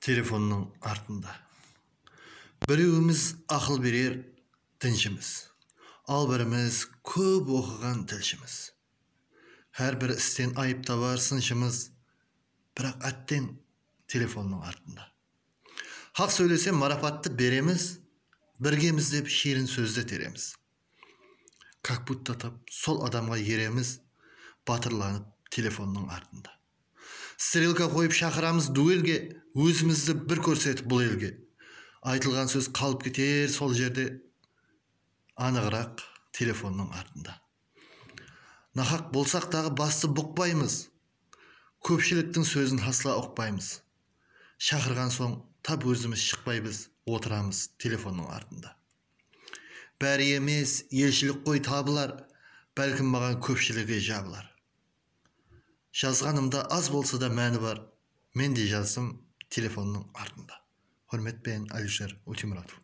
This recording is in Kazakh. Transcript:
Telefonun артында. Біреуіміз ақыл берер тіншіміз. Ал біріміз көп оқыған тілшіміз. Әрбір істен айып табар сыншымыз, бірақ әттең телефонның артында. Хақ сөйлесем марапатты береміз, біргеміз деп шерін сөзді тереміз. Как будто сол адамға ереміз, батырланып телефонның артында. Стрелка қойып шақырамыз дуэлге, өзімізді бір көрсетіп бұл елге. Айтылған сөз қалып кетер сол жерде, анығырақ телефонның артында. Нахақ болсақ дағы басты бұқпаймыз, көпшіліктің сөзін асла ұқпаймыз. Шақырған соң тап өзіміз шықпайбыз, отырамыз телефонның артында. Бәрі емес, елшілік қой табылар, бәлкім маған көпшілігі жабылар. Жазғанымда аз болса да мәні бар, мен де жаздым телефонның артында. Hürmetпен Алишер Утемуратов.